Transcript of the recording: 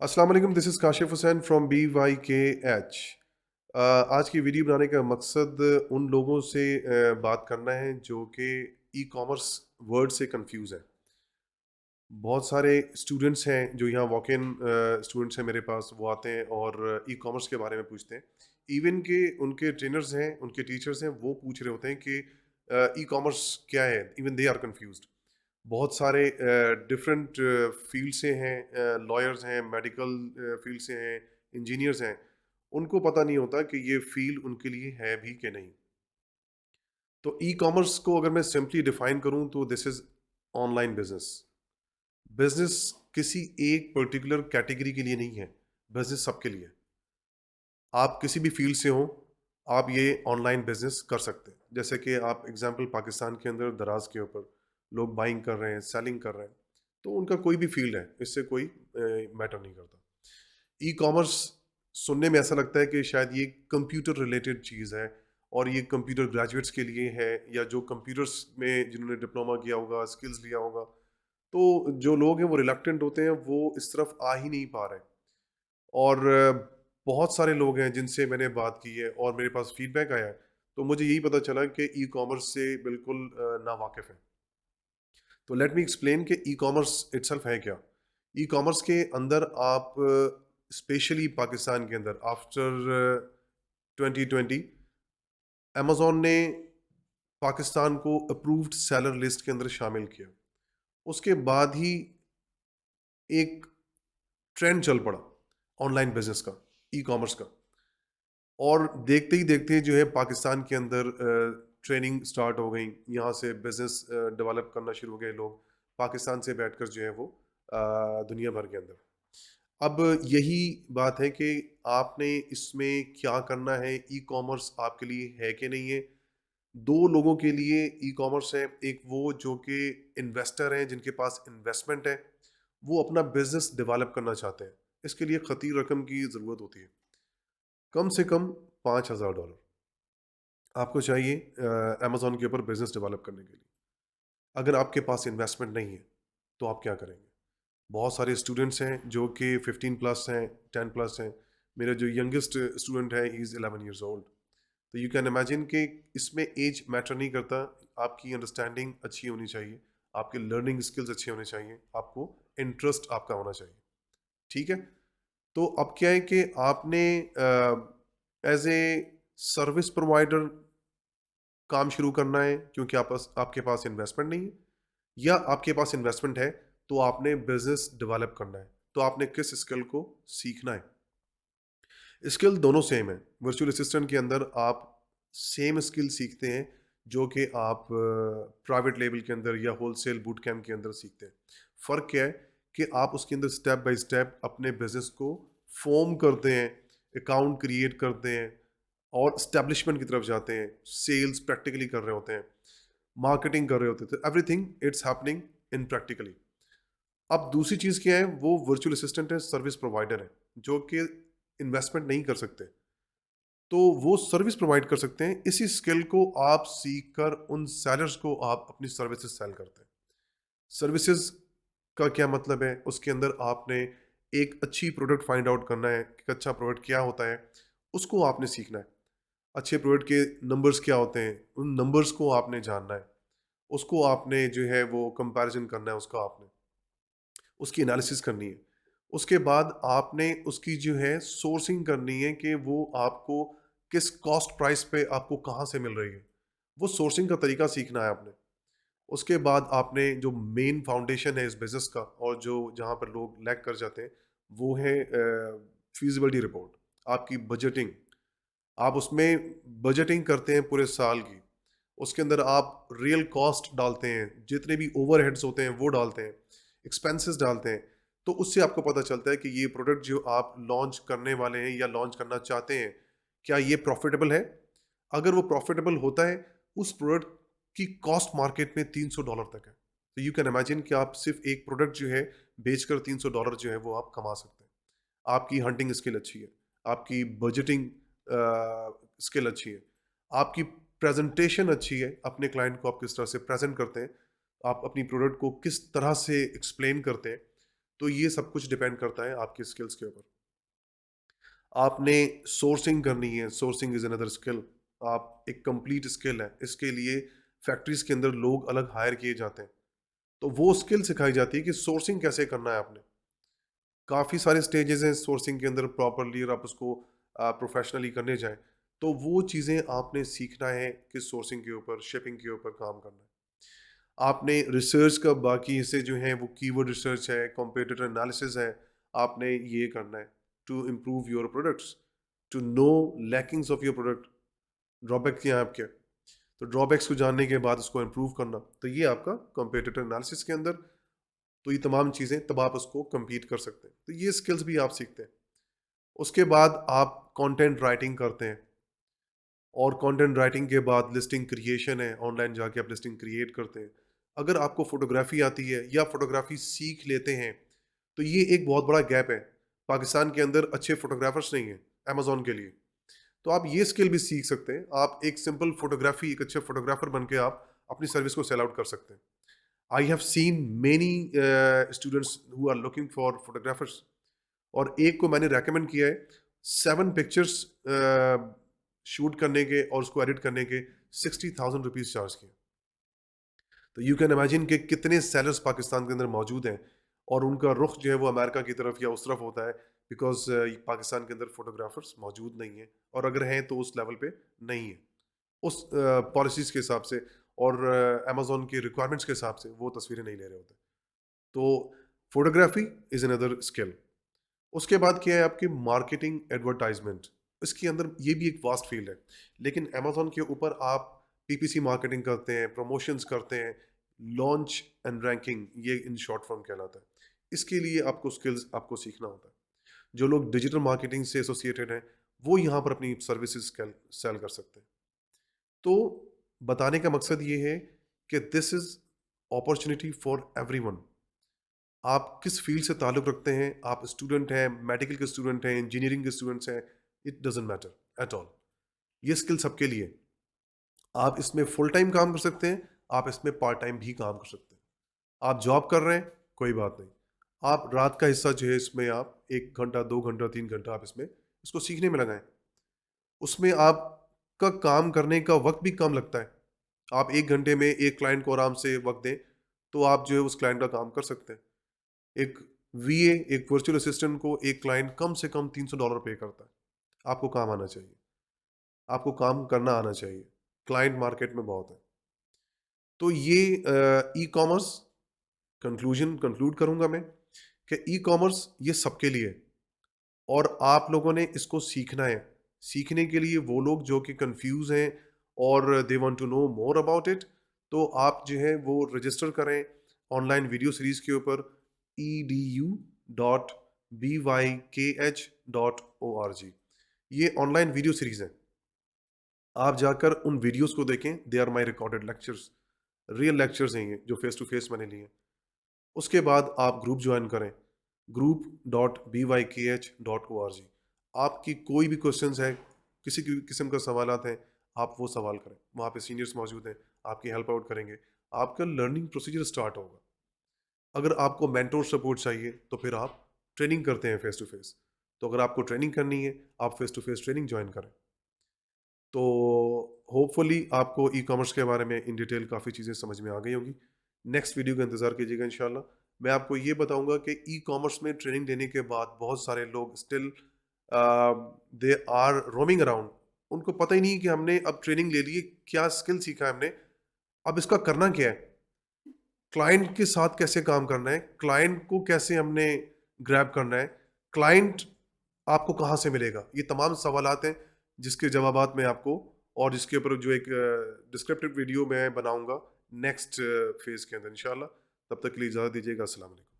अस्सलाम वालेकुम, this is Kashif Hussain from BYKH। आज की वीडियो बनाने का मकसद उन लोगों से बात करना है जो कि ई कॉमर्स वर्ड से कंफ्यूज हैं। बहुत सारे स्टूडेंट्स हैं जो यहाँ वॉक इन स्टूडेंट्स हैं मेरे पास, वो आते हैं और ई कॉमर्स के बारे में पूछते हैं। इवन के उनके ट्रेनर्स हैं, उनके टीचर्स हैं, वो पूछ रहे होते हैं कि ई कॉमर्स क्या है, इवन दे आर कंफ्यूज्ड। बहुत सारे डिफरेंट फील्ड से हैं, लॉयर्स हैं, मेडिकल फील्ड से हैं, इंजीनियर्स हैं। उनको पता नहीं होता कि ये फील्ड उनके लिए है भी कि नहीं। तो ई कॉमर्स को अगर मैं सिंपली डिफाइन करूं तो this is online business. Business किसी एक पर्टिकुलर कैटेगरी के लिए नहीं है, बिजनेस सबके लिए है। आप किसी भी फील्ड से हो, आप ये ऑनलाइन बिजनेस कर सकते हैं। जैसे कि आप एग्जांपल पाकिस्तान के अंदर दराज के ऊपर लोग बाइंग कर रहे हैं, सेलिंग कर रहे हैं, तो उनका कोई भी फील्ड है, इससे कोई मैटर नहीं करता। ई कॉमर्स सुनने में ऐसा लगता है कि शायद ये कंप्यूटर रिलेटेड चीज़ है और ये कंप्यूटर ग्रेजुएट्स के लिए है, या जो कंप्यूटर्स में जिन्होंने डिप्लोमा किया होगा, स्किल्स लिया होगा। तो जो लोग हैं वो रिलक्टेंट होते हैं, वो इस तरफ आ ही नहीं पा रहे। और बहुत सारे लोग हैं जिनसे मैंने बात की है और मेरे पास फीडबैक आया है, तो मुझे यही पता चला कि ई कॉमर्स से बिल्कुल ना वाकिफ़ है। तो लेट मी एक्सप्लेन कि ई कॉमर्स इटसेल्फ है क्या। ई कॉमर्स के अंदर आप स्पेशली पाकिस्तान के अंदर आफ्टर 2020 अमेजोन ने पाकिस्तान को अप्रूव्ड सेलर लिस्ट के अंदर शामिल किया। उसके बाद ही एक ट्रेंड चल पड़ा ऑनलाइन बिजनेस का, ई कॉमर्स का। और देखते ही देखते जो है पाकिस्तान के अंदर ट्रेनिंग स्टार्ट हो गई, यहाँ से बिजनेस डेवलप करना शुरू हो गए लोग, पाकिस्तान से बैठकर जो है वो दुनिया भर के अंदर। अब यही बात है कि आपने इसमें क्या करना है, ई कॉमर्स आपके लिए है कि नहीं है। दो लोगों के लिए ई कॉमर्स है, एक वो जो कि इन्वेस्टर हैं, जिनके पास इन्वेस्टमेंट है, वो अपना बिजनेस डेवलप करना चाहते हैं। इसके लिए खतीर रकम की ज़रूरत होती है, कम से कम $5,000 आपको चाहिए अमेज़न के ऊपर बिज़नेस डेवलप करने के लिए। अगर आपके पास इन्वेस्टमेंट नहीं है, तो आप क्या करेंगे? बहुत सारे स्टूडेंट्स हैं जो कि 15 प्लस हैं, 10 प्लस हैं। मेरा जो यंगेस्ट स्टूडेंट है, ही इज़ 11 ईयर्स ओल्ड। तो यू कैन इमेजिन कि इसमें एज मैटर नहीं करता, आपकी अंडरस्टैंडिंग अच्छी होनी चाहिए, आपके लर्निंग स्किल्स अच्छे होने चाहिए, आपको इंटरेस्ट आपका होना चाहिए। ठीक है? तो अब क्या है कि आपने एज़ ए सर्विस प्रोवाइडर काम शुरू करना है, क्योंकि आपके पास इन्वेस्टमेंट नहीं है, या आपके पास इन्वेस्टमेंट है तो आपने बिजनेस डेवलप करना है। तो आपने किस स्किल को सीखना है? स्किल दोनों सेम है। वर्चुअल असिस्टेंट के अंदर आप सेम स्किल सीखते हैं जो कि आप प्राइवेट लेवल के अंदर या होलसेल बूट कैंप के अंदर सीखते हैं। फ़र्क क्या है कि आप उसके अंदर स्टेप बाय स्टेप अपने बिजनेस को फॉर्म करते हैं, अकाउंट क्रिएट करते हैं और स्टैब्लिशमेंट की तरफ जाते हैं, सेल्स प्रैक्टिकली कर रहे होते हैं, मार्केटिंग कर रहे होते थे, everything it's happening in practically. अब दूसरी चीज़ क्या है, वो वर्चुअल असिस्टेंट है, सर्विस प्रोवाइडर है, जो कि इन्वेस्टमेंट नहीं कर सकते। तो वो सर्विस प्रोवाइड कर सकते हैं। इसी स्किल को आप सीख कर उन सेलर्स को आप अपनी सर्विसेज सेल करते हैं। सर्विसेज का क्या मतलब है, उसके अंदर आपने एक अच्छी प्रोडक्ट फाइंड आउट करना है कि अच्छा प्रोडक्ट क्या होता है, उसको आपने सीखना है। अच्छे प्रोडक्ट के नंबर्स क्या होते हैं, उन नंबर्स को आपने जानना है। उसको आपने जो है वो कंपैरिजन करना है, उसको आपने उसकी एनालिसिस करनी है। उसके बाद आपने उसकी जो है सोर्सिंग करनी है कि वो आपको किस कॉस्ट प्राइस पे आपको कहाँ से मिल रही है। वो सोर्सिंग का तरीका सीखना है आपने। उसके बाद आपने जो मेन फाउंडेशन है इस बिज़नेस का, और जो जहाँ पर लोग लैग कर जाते हैं, वो है फीज़िबिलिटी रिपोर्ट, आपकी बजटिंग। आप उसमें बजटिंग करते हैं पूरे साल की। उसके अंदर आप रियल कॉस्ट डालते हैं, जितने भी ओवरहेड्स होते हैं वो डालते हैं, एक्सपेंसेस डालते हैं। तो उससे आपको पता चलता है कि ये प्रोडक्ट जो आप लॉन्च करने वाले हैं या लॉन्च करना चाहते हैं, क्या ये प्रॉफिटेबल है? अगर वो प्रॉफिटेबल होता है, उस प्रोडक्ट की कॉस्ट मार्केट में $300 तक है। तो यू कैन इमेजिन कि आप सिर्फ एक प्रोडक्ट जो है बेचकर $300 जो है वो आप कमा सकते हैं। आपकी हंटिंग स्किल अच्छी है, आपकी बजटिंग स्किल अच्छी है, आपकी प्रेजेंटेशन अच्छी है, अपने क्लाइंट को आप किस तरह से प्रेजेंट करते हैं, आप अपनी प्रोडक्ट को किस तरह से एक्सप्लेन करते हैं। तो ये सब कुछ डिपेंड करता है आपकी स्किल्स के ऊपर। आपने सोर्सिंग करनी है, सोर्सिंग इज़ अनदर स्किल। आप एक कंप्लीट स्किल है, इसके लिए फैक्ट्रीज़ के अंदर लोग अलग हायर किए जाते हैं। तो वो स्किल सिखाई जाती है कि सोर्सिंग कैसे करना है आपने। काफ़ी सारे स्टेजेस हैं सोर्सिंग के अंदर प्रॉपरली, और आप उसको प्रोफेशनली करने जाएँ, तो वो चीज़ें आपने सीखना है कि सोर्सिंग के ऊपर, शिपिंग के ऊपर काम करना है। आपने रिसर्च का बाकी हिस्से जो हैं वो कीवर्ड रिसर्च है, कॉम्पिटिटर एनालिसिस है, आपने ये करना है to improve your products, to know lackings of your product, drawback क्या है आपके। तो ड्रॉबैक्स को जानने के बाद उसको इम्प्रूव करना, तो ये आपका कॉम्पिटिटर एनालिसिस के अंदर। तो ये तमाम चीज़ें तब आप उसको compete कर सकते हैं, तो ये स्किल्स भी आप सीखते हैं। उसके बाद आप कंटेंट राइटिंग करते हैं, और कंटेंट राइटिंग के बाद लिस्टिंग क्रिएशन है, ऑनलाइन जाके आप लिस्टिंग क्रिएट करते हैं। अगर आपको फोटोग्राफी आती है या फोटोग्राफी सीख लेते हैं, तो ये एक बहुत बड़ा गैप है। पाकिस्तान के अंदर अच्छे फोटोग्राफर्स नहीं हैं अमेजोन के लिए। तो आप ये स्किल भी सीख सकते हैं। आप एक सिंपल फोटोग्राफी, एक अच्छे फोटोग्राफर बन के आप अपनी सर्विस को सेल आउट कर सकते हैं। I have seen many students who are looking for photographers, और एक को मैंने रेकमेंड किया है 7 पिक्चर्स शूट करने के और उसको एडिट करने के 60,000 रुपीज़ चार्ज किए। तो यू कैन इमेजिन कि कितने सेलर्स पाकिस्तान के अंदर मौजूद हैं, और उनका रुख जो है वो अमेरिका की तरफ या उस तरफ होता है, बिकॉज पाकिस्तान के अंदर फोटोग्राफर्स मौजूद नहीं है, और अगर हैं तो उस लेवल पे नहीं है, उस पॉलिसीज़ के हिसाब से, और अमेजोन की रिक्वायरमेंट्स के हिसाब से वो तस्वीरें नहीं ले रहे होते। तो फोटोग्राफी इज़ अनदर स्किल। उसके बाद क्या है आपकी मार्केटिंग एडवर्टाइजमेंट। इसके अंदर ये भी एक वास्ट फील्ड है, लेकिन अमेजोन के ऊपर आप पीपीसी मार्केटिंग करते हैं, प्रमोशंस करते हैं, लॉन्च एंड रैंकिंग, ये इन शॉर्ट फॉर्म कहलाता है। इसके लिए आपको स्किल्स आपको सीखना होता है। जो लोग डिजिटल मार्केटिंग से एसोसिएटेड हैं, वो यहाँ पर अपनी सर्विसेज सेल कर सकते हैं। तो बताने का मकसद ये है कि this is opportunity for everyone. आप किस फील्ड से ताल्लुक़ रखते हैं, आप स्टूडेंट हैं, मेडिकल के स्टूडेंट हैं, इंजीनियरिंग के स्टूडेंट्स हैं, it doesn't matter at all. ये स्किल सबके लिए। आप इसमें फुल टाइम काम कर सकते हैं, आप इसमें पार्ट टाइम भी काम कर सकते हैं। आप जॉब कर रहे हैं, कोई बात नहीं। आप रात का हिस्सा जो है इसमें आप 1 घंटा, 2 घंटा, 3 घंटा आप इसमें इसको सीखने में लगाएँ। उसमें आपका काम करने का वक़्त भी कम लगता है। आप 1 घंटे में एक क्लाइंट को आराम से वक़्त दें, तो आप जो है उस क्लाइंट का काम कर सकते हैं। एक वीए, एक वर्चुअल असिस्टेंट को एक क्लाइंट कम से कम $300 पे करता है। आपको काम आना चाहिए, आपको काम करना आना चाहिए। क्लाइंट मार्केट में बहुत है। तो ये ई-कॉमर्स, कंक्लूड करूँगा मैं कि ई-कॉमर्स ये सबके लिए है, और आप लोगों ने इसको सीखना है। सीखने के लिए वो लोग जो कि कन्फ्यूज़ हैं और they want to know more about it, तो आप जो है वो रजिस्टर करें ऑनलाइन वीडियो सीरीज़ के ऊपर edu.bykh.org। ये ऑनलाइन वीडियो सीरीज़ है। आप जाकर उन वीडियोज़ को देखें, they are my recorded lectures, real lectures हैं ये, जो फेस टू फेस मैंने लिए हैं। उसके बाद आप ग्रुप जॉइन करें, group.bykh.org। आपकी कोई भी क्वेश्चंस है, किसी भी किस्म का सवालात हैं, आप वो सवाल करें। वहाँ पे सीनियर्स मौजूद हैं, आपकी हेल्प आउट करेंगे। आपका लर्निंग प्रोसीजर स्टार्ट होगा। अगर आपको मेंटोर सपोर्ट चाहिए, तो फिर आप ट्रेनिंग करते हैं फेस टू फेस। तो अगर आपको ट्रेनिंग करनी है, आप face to face training join करें। तो होपफुली आपको ई कॉमर्स के बारे में इन डिटेल काफ़ी चीज़ें समझ में आ गई होंगी। नेक्स्ट वीडियो का इंतज़ार कीजिएगा इंशाल्लाह। मैं आपको ये बताऊंगा कि ई कॉमर्स में ट्रेनिंग लेने के बाद बहुत सारे लोग still they are roaming around. उनको पता ही नहीं कि हमने अब ट्रेनिंग ले ली, क्या स्किल सीखा है हमने, अब इसका करना क्या है, क्लाइंट के साथ कैसे काम करना है, क्लाइंट को कैसे हमने ग्रैब करना है, क्लाइंट आपको कहाँ से मिलेगा। ये तमाम सवालात हैं जिसके जवाबात मैं आपको, और जिसके ऊपर जो एक डिस्क्रिप्टिव वीडियो मैं बनाऊंगा नेक्स्ट फेज़ के अंदर इंशाल्लाह। तब तक के लिए इजाज़त दीजिएगा। अस्सलाम वालेकुम।